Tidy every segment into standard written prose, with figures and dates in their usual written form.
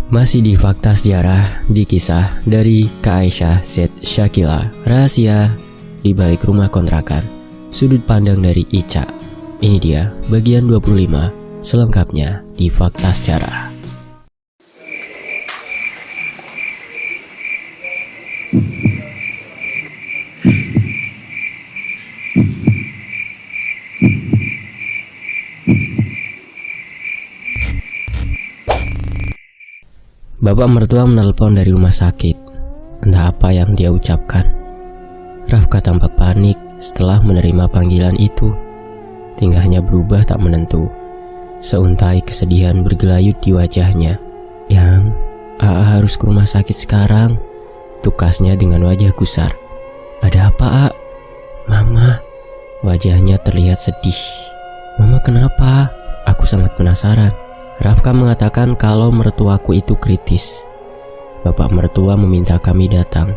Masih di Fakta Sejarah, di kisah dari Kak Aisyah Z Syakila, rahasia di balik rumah kontrakan, sudut pandang dari Ica. Ini dia bagian 25 selengkapnya di Fakta Sejarah. Bapak mertua menelpon dari rumah sakit. Entah apa yang dia ucapkan. Rafka tampak panik setelah menerima panggilan itu. Tingkahnya berubah tak menentu. Seuntai kesedihan bergelayut di wajahnya. Yang, Aa harus ke rumah sakit sekarang, tukasnya dengan wajah gusar. Ada apa, A? Mama. Wajahnya terlihat sedih. Mama kenapa? Aku sangat penasaran. Rafka mengatakan kalau mertuaku itu kritis. Bapak mertua meminta kami datang.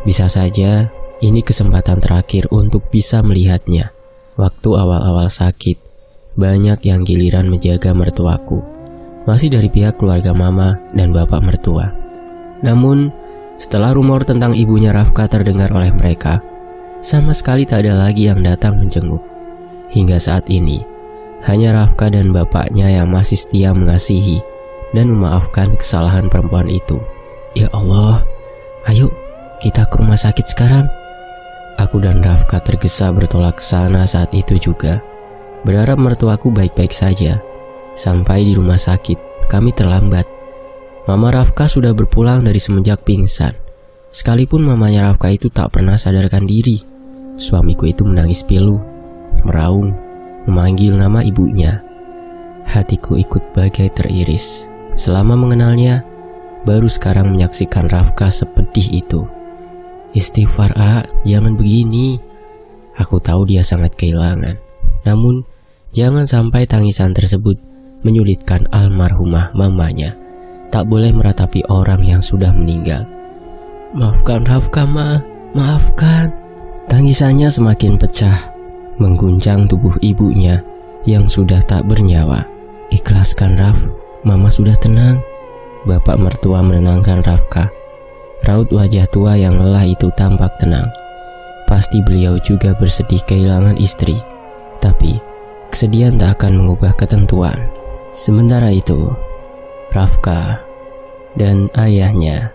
Bisa saja ini kesempatan terakhir untuk bisa melihatnya. Waktu awal-awal sakit, banyak yang giliran menjaga mertuaku. Masih dari pihak keluarga mama dan bapak mertua. Namun, setelah rumor tentang ibunya Rafka terdengar oleh mereka, sama sekali tak ada lagi yang datang menjenguk. Hingga saat ini, hanya Rafka dan bapaknya yang masih setia mengasihi dan memaafkan kesalahan perempuan itu. Ya Allah, ayo kita ke rumah sakit sekarang. Aku dan Rafka tergesa bertolak ke sana saat itu juga, berharap mertuaku baik-baik saja. Sampai di rumah sakit, kami terlambat. Mama Rafka sudah berpulang dari semenjak pingsan. Sekalipun mamanya Rafka itu tak pernah sadarkan diri. Suamiku itu menangis pilu, meraung, memanggil nama ibunya. Hatiku ikut bagai teriris. Selama mengenalnya, baru sekarang menyaksikan Rafka sepedih itu. Istighfar, A, jangan begini. Aku tahu dia sangat kehilangan. Namun, jangan sampai tangisan tersebut menyulitkan almarhumah mamanya. Tak boleh meratapi orang yang sudah meninggal. Maafkan Rafka, Ma, maafkan. Tangisannya semakin pecah, mengguncang tubuh ibunya yang sudah tak bernyawa. Ikhlaskan, Raf, Mama sudah tenang. Bapak mertua menenangkan Rafka. Raut wajah tua yang lelah itu tampak tenang. Pasti beliau juga bersedih kehilangan istri. Tapi kesedihan tak akan mengubah ketentuan. Sementara itu, Rafka dan ayahnya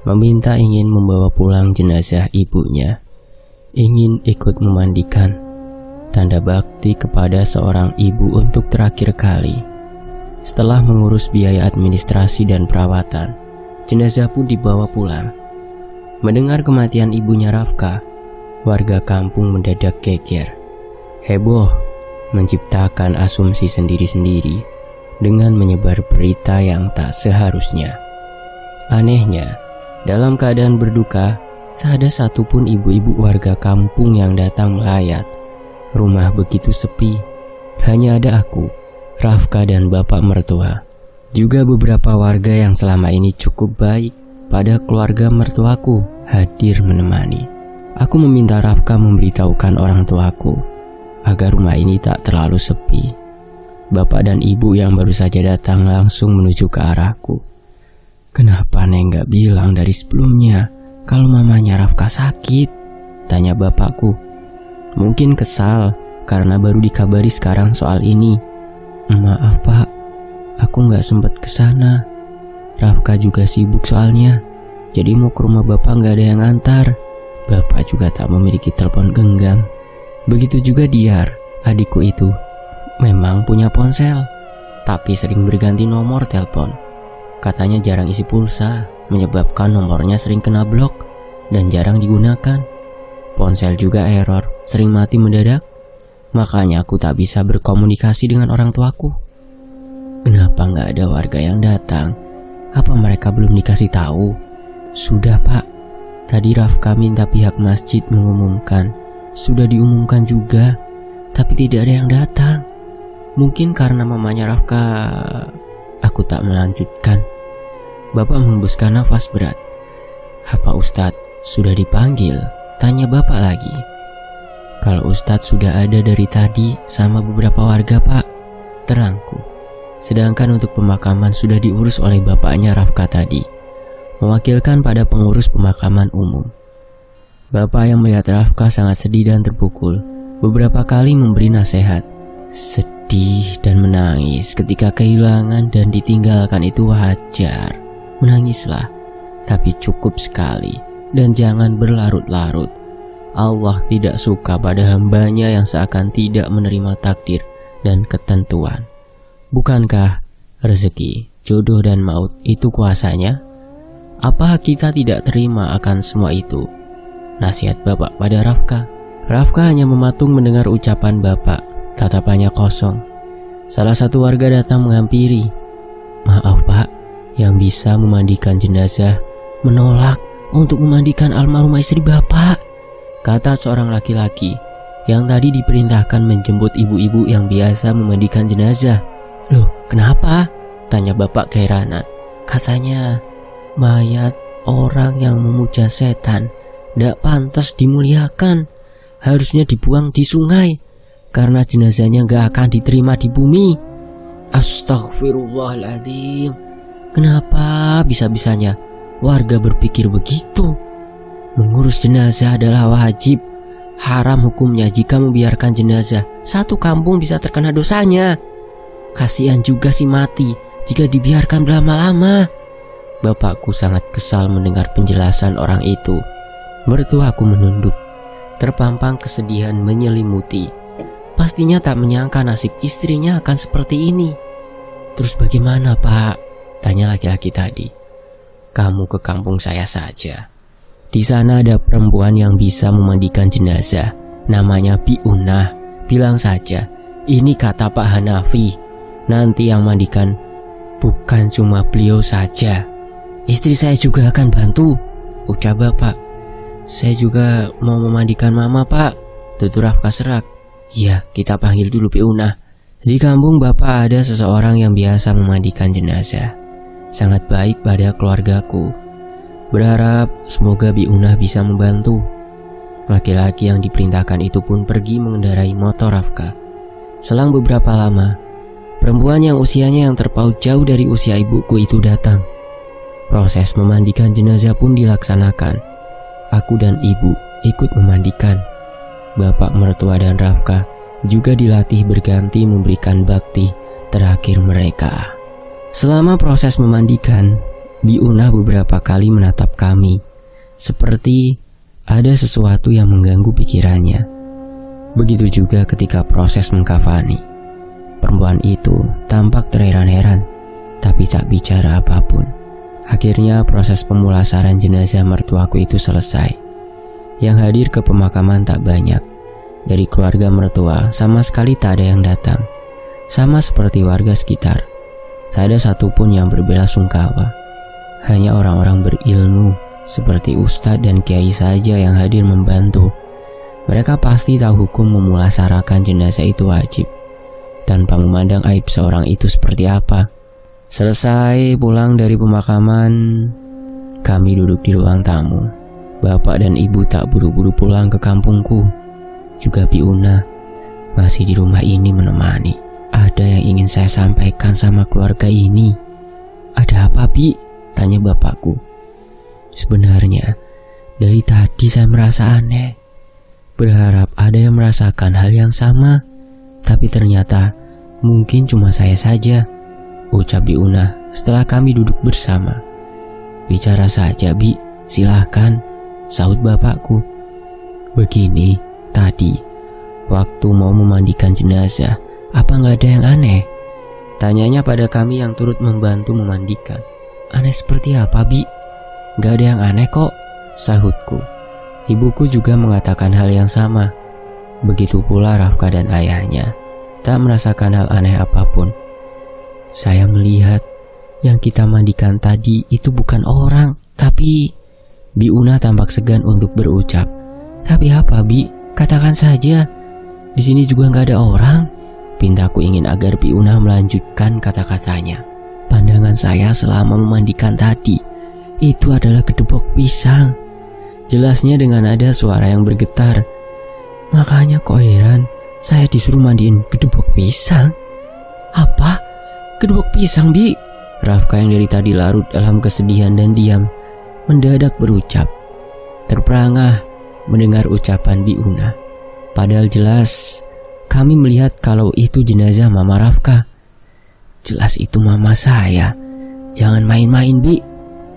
meminta ingin membawa pulang jenazah ibunya. Ingin ikut memandikan, tanda bakti kepada seorang ibu untuk terakhir kali. Setelah mengurus biaya administrasi dan perawatan, jenazah pun dibawa pulang. Mendengar kematian ibunya Rafka, warga kampung mendadak geger. Heboh, menciptakan asumsi sendiri-sendiri dengan menyebar berita yang tak seharusnya. Anehnya, dalam keadaan berduka, tak ada satupun ibu-ibu warga kampung yang datang melayat. Rumah begitu sepi, hanya ada aku, Rafka dan bapak mertua. Juga beberapa warga yang selama ini cukup baik pada keluarga mertuaku hadir menemani. Aku meminta Rafka memberitahukan orang tuaku agar rumah ini tak terlalu sepi. Bapak dan ibu yang baru saja datang langsung menuju ke arahku. Kenapa Neng gak bilang dari sebelumnya kalau mamanya Rafka sakit? Tanya bapakku. Mungkin kesal karena baru dikabari sekarang soal ini. Maaf, Pak, aku gak sempat kesana. Rafka juga sibuk soalnya, jadi mau ke rumah bapak gak ada yang antar. Bapak juga tak memiliki telepon genggam. Begitu juga Diar, adikku itu. Memang punya ponsel, tapi sering berganti nomor telepon. Katanya jarang isi pulsa, menyebabkan nomornya sering kena blok dan jarang digunakan. Ponsel juga error, sering mati mendadak. Makanya aku tak bisa berkomunikasi dengan orang tuaku. Kenapa gak ada warga yang datang? Apa mereka belum dikasih tahu? Sudah, Pak. Tadi Rafka minta pihak masjid mengumumkan. Sudah diumumkan juga, tapi tidak ada yang datang. Mungkin karena mamanya Rafka. Aku tak melanjutkan. Bapak menghembuskan nafas berat. Apa Ustadz sudah dipanggil? Tanya bapak lagi. Kalau Ustadz sudah ada dari tadi sama beberapa warga, Pak, terangku. Sedangkan untuk pemakaman sudah diurus oleh bapaknya Rafka tadi, mewakilkan pada pengurus pemakaman umum. Bapak yang melihat Rafka sangat sedih dan terpukul, beberapa kali memberi nasihat. Sedih dan menangis ketika kehilangan dan ditinggalkan itu wajar. Menangislah, tapi cukup sekali dan jangan berlarut-larut. Allah tidak suka pada hambanya yang seakan tidak menerima takdir dan ketentuan. Bukankah rezeki, jodoh dan maut itu kuasanya? Apa kita tidak terima akan semua itu? Nasihat bapak pada Rafka. Rafka hanya mematung mendengar ucapan bapak. Tatapannya kosong. Salah satu warga datang menghampiri. Maaf pak, yang bisa memandikan jenazah menolak untuk memandikan almarhumah istri bapak, kata seorang laki-laki yang tadi diperintahkan menjemput ibu-ibu yang biasa memandikan jenazah. Loh, kenapa? Tanya bapak keheranan. Katanya, mayat orang yang memuja setan tidak pantas dimuliakan, harusnya dibuang di sungai karena jenazahnya gak akan diterima di bumi. Astaghfirullahaladzim. Kenapa bisa-bisanya warga berpikir begitu? Mengurus jenazah adalah wajib. Haram hukumnya jika membiarkan jenazah satu kampung bisa terkena dosanya. Kasihan juga si mati jika dibiarkan berlama-lama. Bapakku sangat kesal mendengar penjelasan orang itu. Mertuaku menunduk. Terpampang kesedihan menyelimuti. Pastinya tak menyangka nasib istrinya akan seperti ini. Terus bagaimana pak? Tanya laki-laki tadi. Kamu ke kampung saya saja. Di sana ada perempuan yang bisa memandikan jenazah. Namanya Biunah. Bilang saja, ini kata Pak Hanafi. Nanti yang mandikan bukan cuma beliau saja, istri saya juga akan bantu, ucap bapak. Saya juga mau memandikan mama pak, tutur Rafka serak. Iya, kita panggil dulu Biunah. Di kampung bapak ada seseorang yang biasa memandikan jenazah. Sangat baik pada keluargaku. Berharap semoga Biunah bisa membantu. Laki-laki yang diperintahkan itu pun pergi mengendarai motor Rafka. Selang beberapa lama, perempuan yang usianya yang terpaut jauh dari usia ibuku itu datang. Proses memandikan jenazah pun dilaksanakan. Aku dan ibu ikut memandikan. Bapak mertua dan Rafka juga dilatih berganti memberikan bakti terakhir mereka. Selama proses memandikan, Biunah beberapa kali menatap kami, seperti ada sesuatu yang mengganggu pikirannya. Begitu juga ketika proses mengkafani. Perempuan itu tampak terheran-heran, tapi tak bicara apapun. Akhirnya proses pemulasaran jenazah mertuaku itu selesai. Yang hadir ke pemakaman tak banyak. Dari keluarga mertua sama sekali tak ada yang datang. Sama seperti warga sekitar, tak ada satupun yang berbelasungkawa. Hanya orang-orang berilmu seperti ustadz dan kiai saja yang hadir membantu. Mereka pasti tahu hukum memulasarakan jenazah itu wajib, tanpa memandang aib seorang itu seperti apa. Selesai pulang dari pemakaman, kami duduk di ruang tamu. Bapak dan ibu tak buru-buru pulang ke kampungku. Juga Biunah masih di rumah ini menemani. Ada yang ingin saya sampaikan sama keluarga ini. Ada apa, Bi? Tanya bapakku. Sebenarnya dari tadi saya merasa aneh. Berharap ada yang merasakan hal yang sama, tapi ternyata mungkin cuma saya saja, ucap Biunah setelah kami duduk bersama. Bicara saja, Bi, silahkan, sahut bapakku. Begini, tadi waktu mau memandikan jenazah, apa nggak ada yang aneh? Tanyanya pada kami yang turut membantu memandikan. Aneh seperti apa, Bi? Gak ada yang aneh kok, sahutku. Ibuku juga mengatakan hal yang sama. Begitu pula Rafka dan ayahnya, tak merasakan hal aneh apapun. Saya melihat yang kita mandikan tadi itu bukan orang, tapi... Biunah tampak segan untuk berucap. Tapi apa, Bi? Katakan saja. Di sini juga gak ada orang. Pintaku ingin agar Biunah melanjutkan kata-katanya. Pandangan saya selama memandikan tadi itu adalah gedebok pisang. Jelasnya dengan ada suara yang bergetar. Makanya kok heran saya disuruh mandiin gedebok pisang. Apa? Kedebok pisang, Bi. Rafka yang dari tadi larut dalam kesedihan dan diam mendadak berucap. Terperangah mendengar ucapan Bi Una. Padahal jelas kami melihat kalau itu jenazah Mama Rafka. Jelas itu mama saya. Jangan main-main, Bi.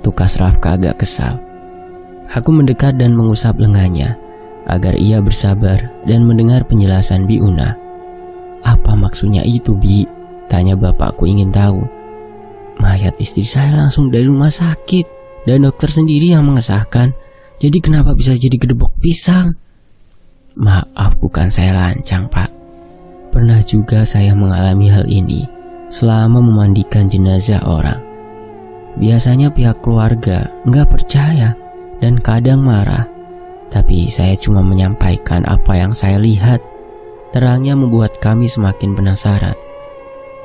Tukas Rafka agak kesal. Aku mendekat dan mengusap lengannya agar ia bersabar dan mendengar penjelasan Bi Una. Apa maksudnya itu, Bi? Tanya bapakku ingin tahu. Mayat istri saya langsung dari rumah sakit dan dokter sendiri yang mengesahkan. Jadi kenapa bisa jadi kedebok pisang? Maaf, bukan saya lancang, Pak. Pernah juga saya mengalami hal ini selama memandikan jenazah orang. Biasanya pihak keluarga nggak percaya dan kadang marah. Tapi saya cuma menyampaikan apa yang saya lihat. Terangnya membuat kami semakin penasaran.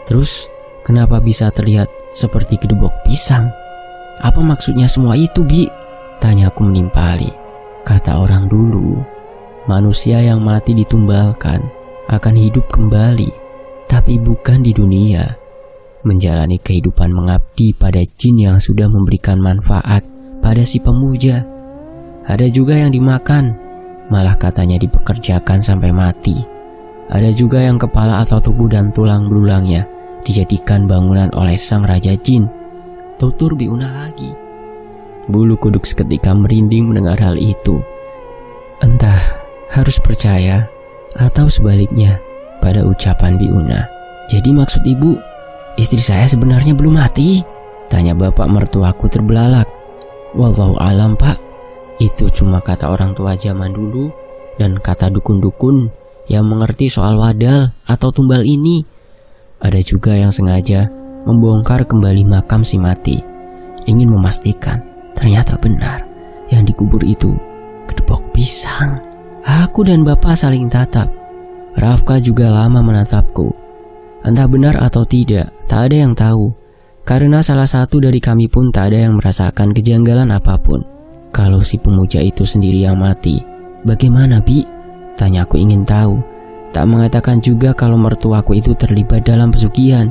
Terus, kenapa bisa terlihat seperti kedebok pisang? Apa maksudnya semua itu, Bi? Tanyaku menimpali. Kata orang dulu, manusia yang mati ditumbalkan akan hidup kembali, tapi bukan di dunia. Menjalani kehidupan mengabdi pada jin yang sudah memberikan manfaat pada si pemuja. Ada juga yang dimakan, malah katanya dipekerjakan sampai mati. Ada juga yang kepala atau tubuh dan tulang belulangnya dijadikan bangunan oleh sang raja jin. Tutur Bi Una lagi. Bulu kuduk seketika merinding mendengar hal itu. Entah harus percaya atau sebaliknya pada ucapan Bi Una. Jadi maksud ibu, istri saya sebenarnya belum mati? Tanya bapak mertuaku terbelalak. Wallahu alam, Pak. Itu cuma kata orang tua zaman dulu dan kata dukun-dukun yang mengerti soal wadal atau tumbal ini. Ada juga yang sengaja membongkar kembali makam si mati, ingin memastikan ternyata benar yang dikubur itu kedebok pisang. Aku dan bapak saling tatap. Rafka juga lama menatapku. Entah benar atau tidak, tak ada yang tahu. Karena salah satu dari kami pun tak ada yang merasakan kejanggalan apapun. Kalau si pemuja itu sendiri yang mati, bagaimana, Bi? Tanyaku ingin tahu. Tak mengatakan juga kalau mertuaku itu terlibat dalam pesugihan.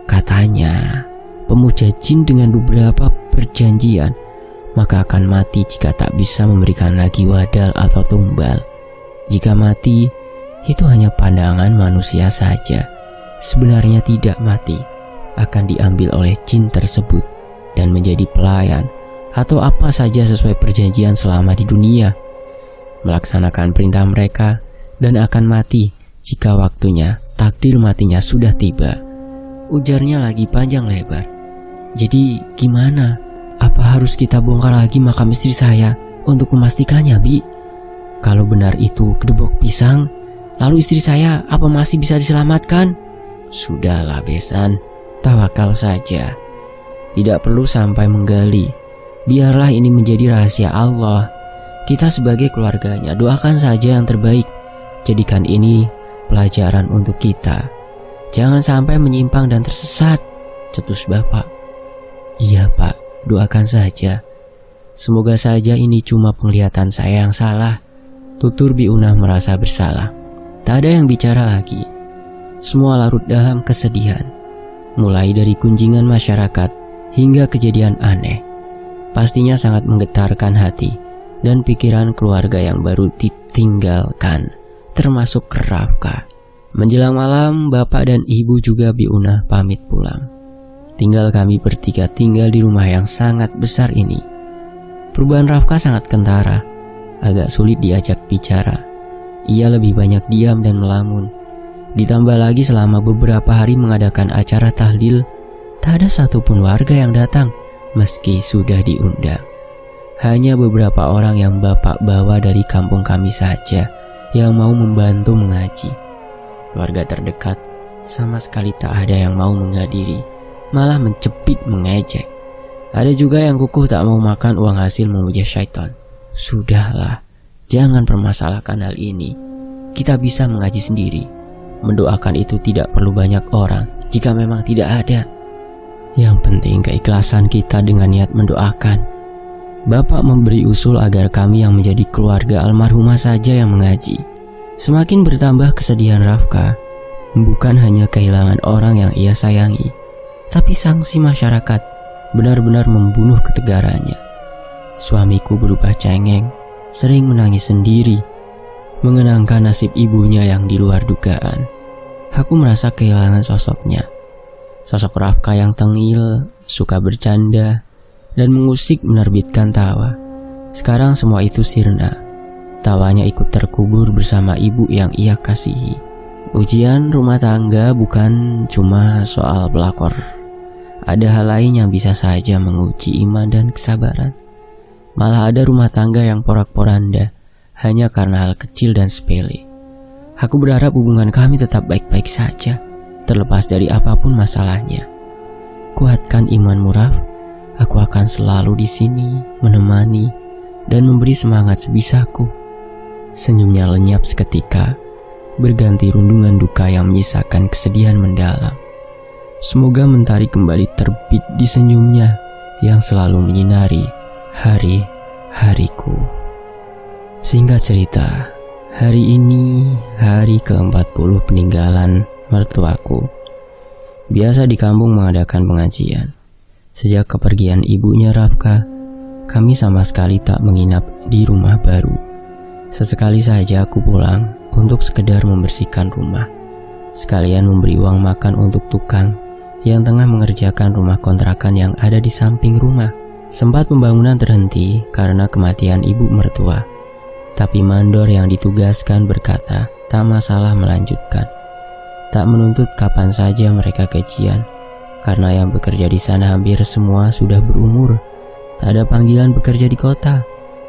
Katanya, pemuja jin dengan beberapa perjanjian maka akan mati jika tak bisa memberikan lagi wadal atau tumbal. Jika mati, itu hanya pandangan manusia saja. Sebenarnya tidak mati, akan diambil oleh jin tersebut dan menjadi pelayan atau apa saja sesuai perjanjian selama di dunia, melaksanakan perintah mereka dan akan mati jika waktunya takdir matinya sudah tiba. Ujarnya lagi panjang lebar. Jadi gimana? Apa harus kita bongkar lagi makam istri saya untuk memastikannya, Bi? Kalau benar itu kedebok pisang, lalu istri saya apa masih bisa diselamatkan? Sudahlah Besan, tawakal saja. Tidak perlu sampai menggali. Biarlah ini menjadi rahasia Allah. Kita sebagai keluarganya doakan saja yang terbaik. Jadikan ini pelajaran untuk kita. Jangan sampai menyimpang dan tersesat, cetus bapak. Iya, Pak. Doakan saja. Semoga saja ini cuma penglihatan saya yang salah. Tutur Bi Una merasa bersalah. Tak ada yang bicara lagi. Semua larut dalam kesedihan. Mulai dari kunjingan masyarakat hingga kejadian aneh. Pastinya sangat menggetarkan hati dan pikiran keluarga yang baru ditinggalkan, termasuk Rafka. Menjelang malam, bapak dan ibu juga Bi Una pamit pulang. Tinggal kami bertiga tinggal di rumah yang sangat besar ini. Perubahan Rafka sangat kentara, agak sulit diajak bicara. Ia lebih banyak diam dan melamun. Ditambah lagi selama beberapa hari mengadakan acara tahlil, tak ada satupun warga yang datang meski sudah diundang. Hanya beberapa orang yang bapak bawa dari kampung kami saja yang mau membantu mengaji. Keluarga terdekat sama sekali tak ada yang mau menghadiri, malah mencepik mengejek. Ada juga yang kukuh tak mau makan uang hasil memuja syaitan. Sudahlah, jangan permasalahkan hal ini. Kita bisa mengaji sendiri. Mendoakan itu tidak perlu banyak orang jika memang tidak ada. Yang penting keikhlasan kita dengan niat mendoakan. Bapak memberi usul agar kami yang menjadi keluarga almarhumah saja yang mengaji. Semakin bertambah kesedihan Rafka. bukan hanya kehilangan orang yang ia sayangi, tapi sanksi masyarakat benar-benar membunuh ketegarannya. Suamiku berubah cengeng, sering menangis sendiri, mengenangkan nasib ibunya yang di luar dugaan. Aku merasa kehilangan sosoknya. Sosok Rafka yang tengil, suka bercanda, dan mengusik menerbitkan tawa. Sekarang semua itu sirna. Tawanya ikut terkubur bersama ibu yang ia kasihi. Ujian rumah tangga bukan cuma soal pelakor. Ada hal lain yang bisa saja menguji iman dan kesabaran. Malah ada rumah tangga yang porak-poranda hanya karena hal kecil dan sepele. Aku berharap hubungan kami tetap baik-baik saja, terlepas dari apapun masalahnya. Kuatkan imanmu, Raf. Aku akan selalu di sini, menemani, dan memberi semangat sebisaku. Senyumnya lenyap seketika, berganti rundungan duka yang menyisakan kesedihan mendalam. Semoga mentari kembali terbit di senyumnya yang selalu menyinari hari-hariku. Singkat cerita, hari ini hari ke-40 peninggalan mertuaku. Biasa di kampung mengadakan pengajian. Sejak kepergian ibunya Rafka, kami sama sekali tak menginap di rumah baru. Sesekali saja aku pulang untuk sekedar membersihkan rumah, sekalian memberi uang makan untuk tukang yang tengah mengerjakan rumah kontrakan yang ada di samping rumah. Sempat pembangunan terhenti karena kematian ibu mertua, tapi mandor yang ditugaskan berkata tak masalah melanjutkan. Tak menuntut kapan saja mereka gajian, karena yang bekerja di sana hampir semua sudah berumur. Tak ada panggilan bekerja di kota,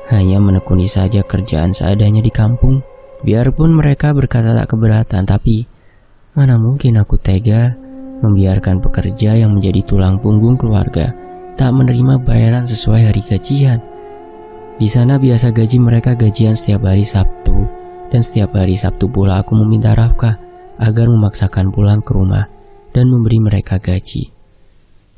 hanya menekuni saja kerjaan seadanya di kampung. Biarpun mereka berkata tak keberatan, tapi mana mungkin aku tega membiarkan pekerja yang menjadi tulang punggung keluarga tak menerima bayaran sesuai hari gajian. Di sana biasa gaji mereka gajian setiap hari Sabtu, dan setiap hari Sabtu pula aku meminta Rafka agar memaksakan pulang ke rumah dan memberi mereka gaji.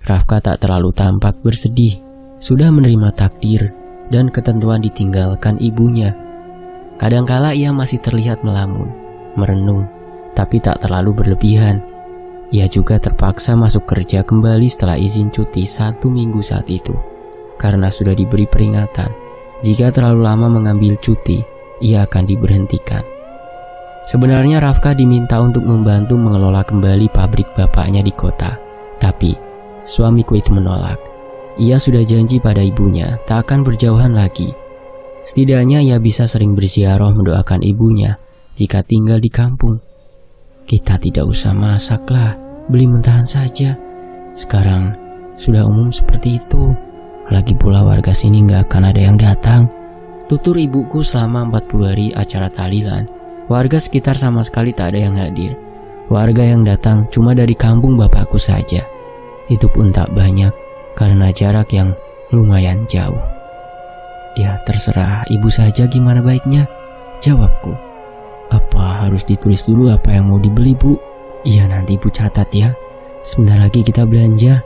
Rafka tak terlalu tampak bersedih, sudah menerima takdir dan ketentuan ditinggalkan ibunya. Kadangkala ia masih terlihat melamun, merenung, tapi tak terlalu berlebihan. Ia juga terpaksa masuk kerja kembali setelah izin cuti 1 minggu saat itu, karena sudah diberi peringatan, jika terlalu lama mengambil cuti, ia akan diberhentikan. Sebenarnya Rafka diminta untuk membantu mengelola kembali pabrik bapaknya di kota, tapi suamiku itu menolak. Ia sudah janji pada ibunya tak akan berjauhan lagi. Setidaknya ia bisa sering berziarah mendoakan ibunya jika tinggal di kampung. Kita tidak usah masaklah, beli mentahan saja. Sekarang sudah umum seperti itu. Lagi pula warga sini gak akan ada yang datang. Tutur ibuku selama 40 hari acara tahlilan. Warga sekitar sama sekali tak ada yang hadir. Warga yang datang cuma dari kampung bapakku saja. Itu pun tak banyak karena jarak yang lumayan jauh. Ya terserah ibu saja gimana baiknya, jawabku. Apa harus ditulis dulu apa yang mau dibeli, Bu? Iya nanti ibu catat ya. Sebentar lagi kita belanja.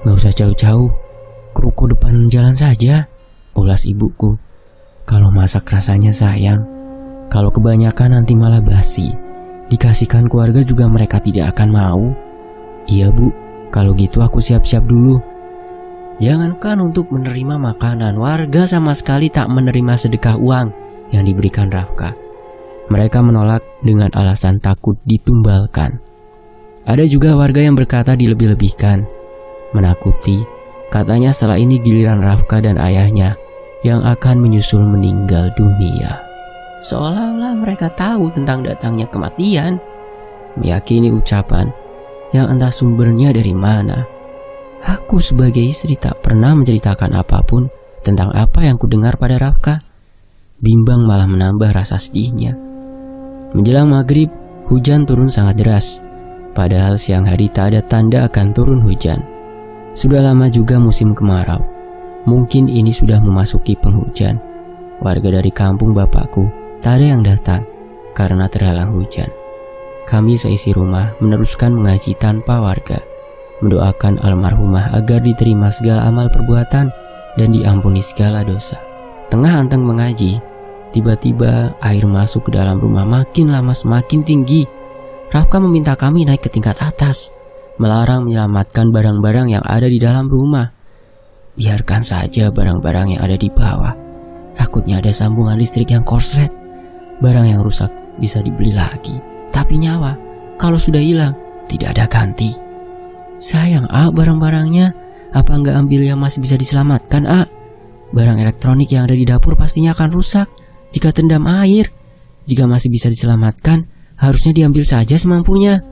Gak usah jauh-jauh, ke ruko depan jalan saja, ulas ibuku. Kalau masak rasanya sayang, kalau kebanyakan nanti malah basi. Dikasihkan keluarga juga mereka tidak akan mau. Iya Bu, kalau gitu aku siap-siap dulu. Jangankan untuk menerima makanan, warga sama sekali tak menerima sedekah uang yang diberikan Rafka. Mereka menolak dengan alasan takut ditumbalkan. Ada juga warga yang berkata dilebih-lebihkan, menakuti. Katanya setelah ini giliran Rafka dan ayahnya yang akan menyusul meninggal dunia. Seolah-olah mereka tahu tentang datangnya kematian, meyakini ucapan yang entah sumbernya dari mana. Aku sebagai istri tak pernah menceritakan apapun tentang apa yang kudengar pada Rafka. Bimbang malah menambah rasa sedihnya. Menjelang maghrib, hujan turun sangat deras. Padahal siang hari tak ada tanda akan turun hujan. Sudah lama juga musim kemarau. Mungkin ini sudah memasuki penghujan. Warga dari kampung bapakku tak ada yang datang karena terhalang hujan. Kami seisi rumah meneruskan mengaji tanpa warga, mendoakan almarhumah agar diterima segala amal perbuatan dan diampuni segala dosa. Tengah anteng mengaji, tiba-tiba air masuk ke dalam rumah makin lama semakin tinggi. Rafka meminta kami naik ke tingkat atas, melarang menyelamatkan barang-barang yang ada di dalam rumah. Biarkan saja barang-barang yang ada di bawah. Takutnya ada sambungan listrik yang korslet. Barang yang rusak bisa dibeli lagi, tapi nyawa kalau sudah hilang tidak ada ganti. Sayang barang-barangnya. Apa nggak ambil yang masih bisa diselamatkan Barang elektronik yang ada di dapur pastinya akan rusak jika terendam air. Jika masih bisa diselamatkan, harusnya diambil saja semampunya.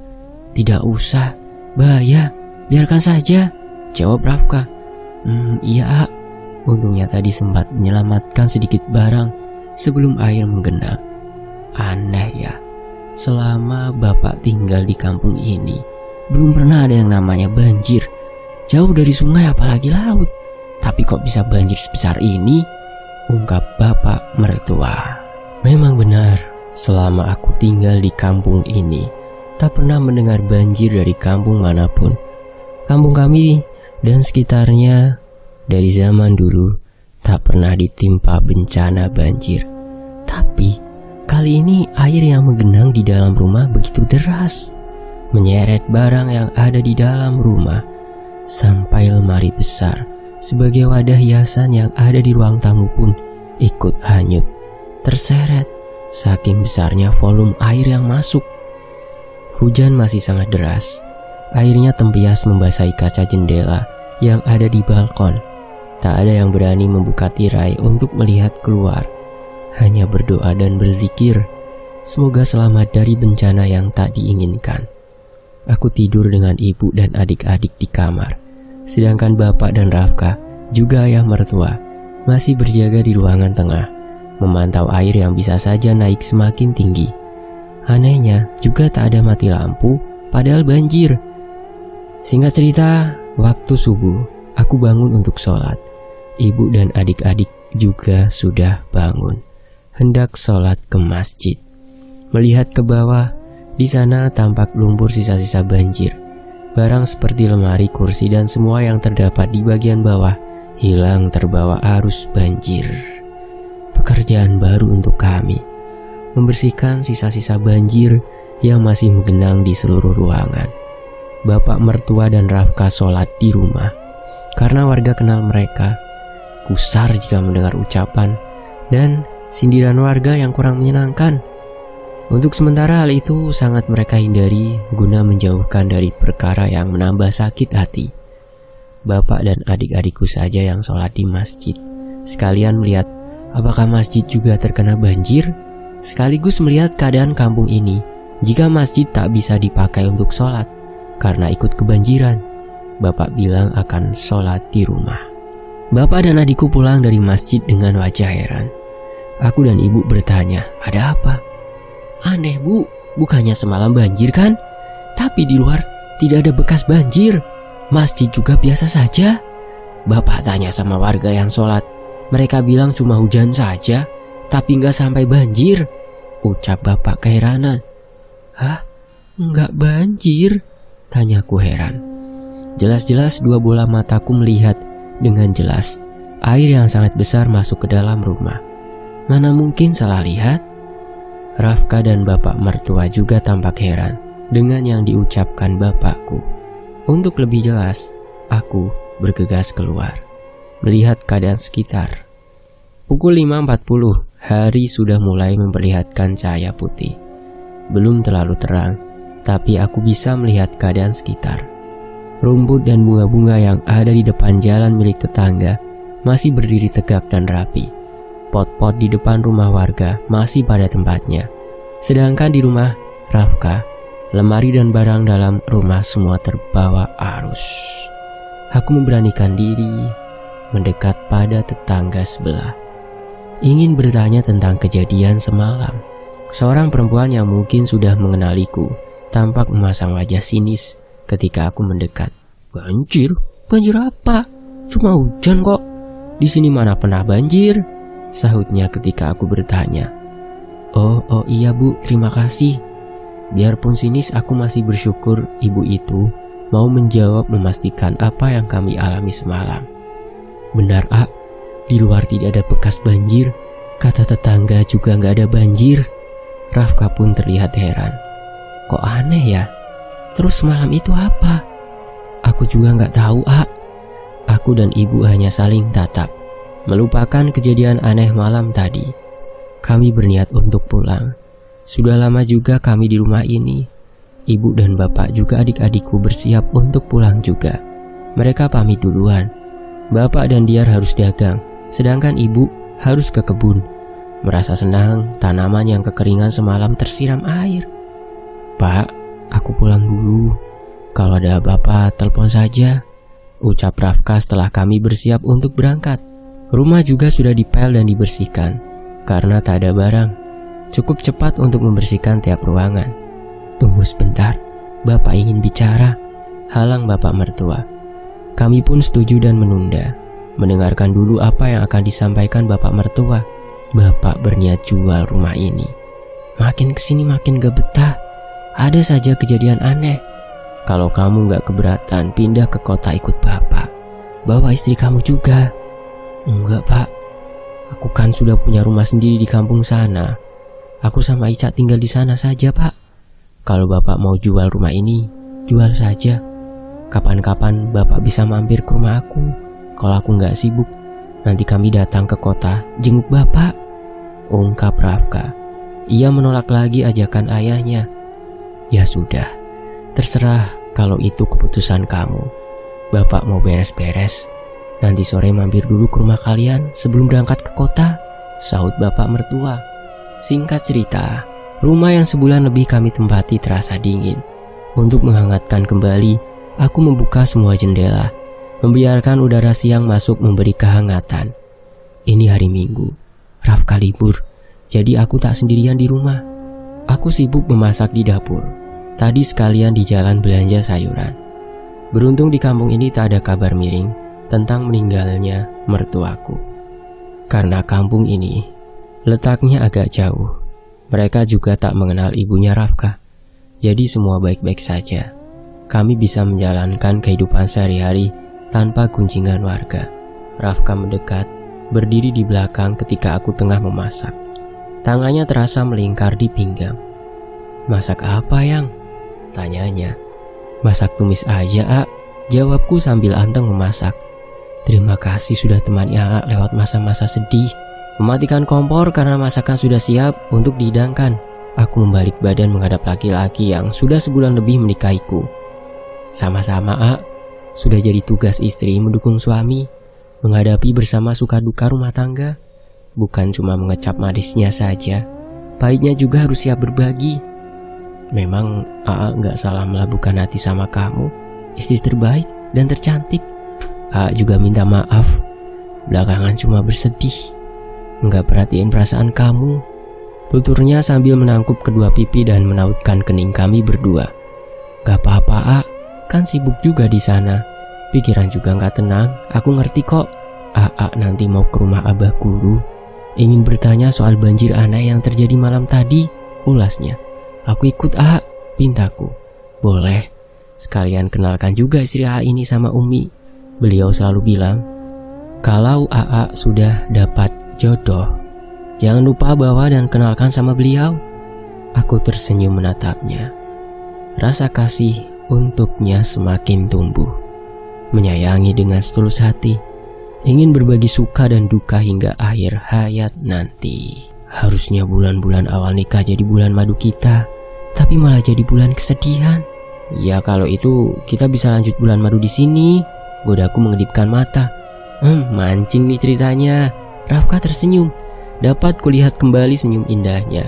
Tidak usah, bahaya, biarkan saja, jawab Rafka. Iya, untungnya tadi sempat menyelamatkan sedikit barang sebelum air menggenang. Aneh ya, selama Bapak tinggal di kampung ini, belum pernah ada yang namanya banjir. Jauh dari sungai apalagi laut. Tapi kok bisa banjir sebesar ini? Ungkap bapak mertua. Memang benar, selama aku tinggal di kampung ini, tak pernah mendengar banjir dari kampung manapun. Kampung kami dan sekitarnya dari zaman dulu tak pernah ditimpa bencana banjir. Tapi kali ini air yang menggenang di dalam rumah begitu deras, menyeret barang yang ada di dalam rumah, sampai lemari besar sebagai wadah hiasan yang ada di ruang tamu pun ikut hanyut, terseret saking besarnya volume air yang masuk. Hujan masih sangat deras. Airnya tempias membasahi kaca jendela yang ada di balkon. Tak ada yang berani membuka tirai untuk melihat keluar. Hanya berdoa dan berzikir, semoga selamat dari bencana yang tak diinginkan. Aku tidur dengan ibu dan adik-adik di kamar. Sedangkan bapak dan Rafka, juga ayah mertua, masih berjaga di ruangan tengah, memantau air yang bisa saja naik semakin tinggi. Anehnya, juga tak ada mati lampu, padahal banjir. Singkat cerita, waktu subuh, aku bangun untuk sholat. Ibu dan adik-adik juga sudah bangun, hendak sholat ke masjid. Melihat ke bawah, di sana tampak lumpur sisa-sisa banjir. Barang seperti lemari, kursi, dan semua yang terdapat di bagian bawah hilang terbawa arus banjir. Pekerjaan baru untuk kami, membersihkan sisa-sisa banjir yang masih menggenang di seluruh ruangan. Bapak mertua dan Rafka sholat di rumah. Karena warga kenal mereka, kusar jika mendengar ucapan dan sindiran warga yang kurang menyenangkan. Untuk sementara hal itu sangat mereka hindari guna menjauhkan dari perkara yang menambah sakit hati. Bapak dan adik-adikku saja yang sholat di masjid, sekalian melihat apakah masjid juga terkena banjir, sekaligus melihat keadaan kampung ini jika masjid tak bisa dipakai untuk sholat karena ikut kebanjiran. Bapak bilang akan sholat di rumah. Bapak dan adikku pulang dari masjid dengan wajah heran. Aku dan ibu bertanya, ada apa? Aneh bu, bukannya semalam banjir kan? Tapi di luar tidak ada bekas banjir. Masjid juga biasa saja. Bapak tanya sama warga yang sholat. Mereka bilang cuma hujan saja, tapi nggak sampai banjir. Ucap bapak keheranan. Hah? Nggak banjir? Tanyaku heran. Jelas-jelas dua bola mataku melihat dengan jelas air yang sangat besar masuk ke dalam rumah. Mana mungkin salah lihat? Rafka dan bapak mertua juga tampak heran dengan yang diucapkan bapakku. Untuk lebih jelas, aku bergegas keluar, melihat keadaan sekitar. Pukul 5.40, hari sudah mulai memperlihatkan cahaya putih. Belum terlalu terang, tapi aku bisa melihat keadaan sekitar. Rumput dan bunga-bunga yang ada di depan jalan milik tetangga masih berdiri tegak dan rapi. Pot-pot di depan rumah warga masih pada tempatnya. Sedangkan di rumah Rafka, lemari dan barang dalam rumah semua terbawa arus. Aku memberanikan diri mendekat pada tetangga sebelah, ingin bertanya tentang kejadian semalam. Seorang perempuan yang mungkin sudah mengenaliku tampak memasang wajah sinis ketika aku mendekat. Banjir? Banjir apa? Cuma hujan kok. Di sini mana pernah banjir? Sahutnya ketika aku bertanya. Oh iya bu, terima kasih. Biarpun sinis, aku masih bersyukur ibu itu mau menjawab memastikan apa yang kami alami semalam. Benar di luar tidak ada bekas banjir. Kata tetangga juga gak ada banjir. Rafka pun terlihat heran. Kok aneh ya? Terus malam itu apa? Aku juga gak tahu, A. Aku dan ibu hanya saling tatap, melupakan kejadian aneh malam tadi. Kami berniat untuk pulang. Sudah lama juga kami di rumah ini. Ibu dan bapak juga adik-adikku bersiap untuk pulang juga. Mereka pamit duluan. Bapak dan Diar harus dagang, sedangkan ibu harus ke kebun. Merasa senang tanaman yang kekeringan semalam tersiram air. Pak, aku pulang dulu. Kalau ada apa-apa, telepon saja, ucap Rafka setelah kami bersiap untuk berangkat. Rumah juga sudah dipel dan dibersihkan, karena tak ada barang. Cukup cepat untuk membersihkan tiap ruangan. Tunggu sebentar, Bapak ingin bicara, halang bapak mertua. Kami pun setuju dan menunda, mendengarkan dulu apa yang akan disampaikan bapak mertua. Bapak berniat jual rumah ini. Makin kesini makin gak betah. Ada saja kejadian aneh. Kalau kamu gak keberatan pindah ke kota ikut bapak, bawa istri kamu juga. Enggak, Pak. Aku kan sudah punya rumah sendiri di kampung sana. Aku sama Ica tinggal di sana saja, Pak. Kalau bapak mau jual rumah ini, jual saja. Kapan-kapan bapak bisa mampir ke rumah aku. Kalau aku gak sibuk, nanti kami datang ke kota jenguk bapak, ungkap Rafka. Ia menolak lagi ajakan ayahnya. Ya sudah, terserah kalau itu keputusan kamu. Bapak mau beres-beres. Nanti sore mampir dulu ke rumah kalian sebelum berangkat ke kota, sahut bapak mertua. Singkat cerita, rumah yang sebulan lebih kami tempati terasa dingin. Untuk menghangatkan kembali, aku membuka semua jendela, membiarkan udara siang masuk memberi kehangatan. Ini hari Minggu, Rafka libur, jadi aku tak sendirian di rumah. Aku sibuk memasak di dapur. Tadi sekalian di jalan belanja sayuran. Beruntung di kampung ini tak ada kabar miring tentang meninggalnya mertuaku. Karena kampung ini letaknya agak jauh, mereka juga tak mengenal ibunya Rafka. Jadi semua baik-baik saja. Kami bisa menjalankan kehidupan sehari-hari tanpa gunjingan warga. Rafka mendekat, berdiri di belakang ketika aku tengah memasak. Tangannya terasa melingkar di pinggang. Masak apa, Yang? Tanyanya. Masak tumis aja, A, jawabku sambil anteng memasak. Terima kasih sudah temani A lewat masa-masa sedih. Mematikan kompor karena masakan sudah siap untuk dihidangkan. Aku membalik badan menghadap laki-laki yang sudah sebulan lebih menikahiku. Sama-sama, A. Sudah jadi tugas istri mendukung suami, menghadapi bersama suka duka rumah tangga. Bukan cuma mengecap manisnya saja, pahitnya juga harus siap berbagi. Memang A gak salah melabuhkan hati sama kamu, istri terbaik dan tercantik. A juga minta maaf, belakangan cuma bersedih, nggak perhatiin perasaan kamu, tuturnya sambil menangkup kedua pipi dan menautkan kening kami berdua. Gak apa-apa, A, kan sibuk juga di sana. Pikiran juga nggak tenang, aku ngerti kok. A nanti mau ke rumah Abah Guru, ingin bertanya soal banjir aneh yang terjadi malam tadi, ulasnya. Aku ikut, A, pintaku. Boleh, sekalian kenalkan juga istri A ini sama Umi. Beliau selalu bilang, kalau AA sudah dapat jodoh, jangan lupa bawa dan kenalkan sama beliau. Aku tersenyum menatapnya. Rasa kasih untuknya semakin tumbuh. Menyayangi dengan setulus hati, ingin berbagi suka dan duka hingga akhir hayat nanti. Harusnya bulan-bulan awal nikah jadi bulan madu kita, tapi malah jadi bulan kesedihan. Ya kalau itu kita bisa lanjut bulan madu di sini. Godaku mengedipkan mata. Mancing nih ceritanya. Rafka tersenyum. Dapat kulihat kembali senyum indahnya.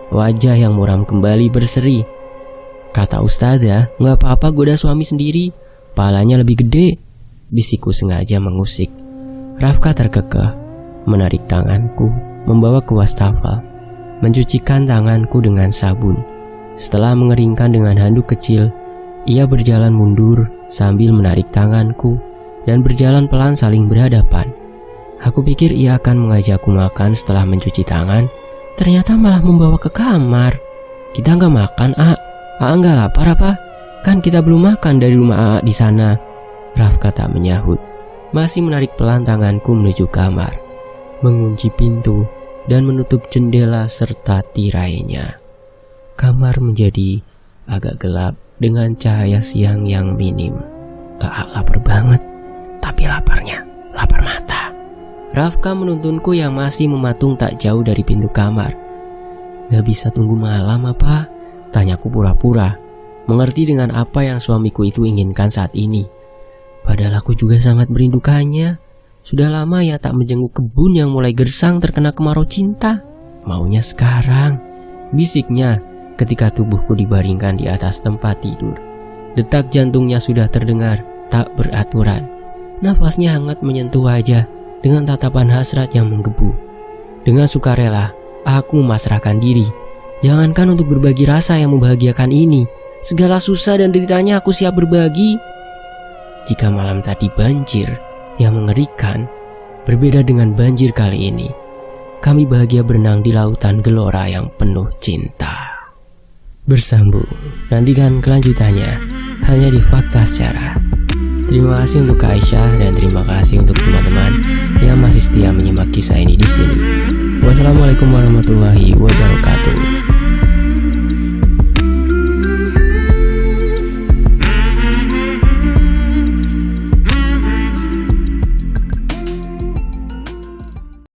Wajah yang muram kembali berseri. Kata ustazah, gak apa-apa goda suami sendiri, pahalanya lebih gede. Bisikku sengaja mengusik. Rafka terkekeh, menarik tanganku, membawa ke wastafel, mencucikan tanganku dengan sabun. Setelah mengeringkan dengan handuk kecil, ia berjalan mundur sambil menarik tanganku dan berjalan pelan saling berhadapan. Aku pikir ia akan mengajakku makan setelah mencuci tangan, ternyata malah membawa ke kamar. Kita nggak makan, A. A nggak lapar apa? Kan kita belum makan dari rumah A di sana. Rafka tak menyahut, masih menarik pelan tanganku menuju kamar, mengunci pintu dan menutup jendela serta tirainya. Kamar menjadi agak gelap dengan cahaya siang yang minim. Lapar banget, tapi laparnya lapar mata. Rafka menuntunku yang masih mematung tak jauh dari pintu kamar. Gak bisa tunggu malam apa? Tanyaku pura-pura mengerti dengan apa yang suamiku itu inginkan saat ini. Padahal aku juga sangat merindukannya. Sudah lama ya tak menjenguk kebun yang mulai gersang terkena kemarau cinta. Maunya sekarang, bisiknya ketika tubuhku dibaringkan di atas tempat tidur. Detak jantungnya sudah terdengar tak beraturan. Nafasnya hangat menyentuh wajah dengan tatapan hasrat yang menggebu. Dengan sukarela, aku memasrahkan diri. Jangankan untuk berbagi rasa yang membahagiakan ini, segala susah dan deritanya aku siap berbagi. Jika malam tadi banjir yang mengerikan, berbeda dengan banjir kali ini. Kami bahagia berenang di lautan gelora yang penuh cinta. Bersambung, nantikan kelanjutannya hanya di Fakta Sejarah. Terima kasih untuk Kak Aisyah dan terima kasih untuk teman-teman yang masih setia menyimak kisah ini di sini. Wassalamualaikum warahmatullahi wabarakatuh.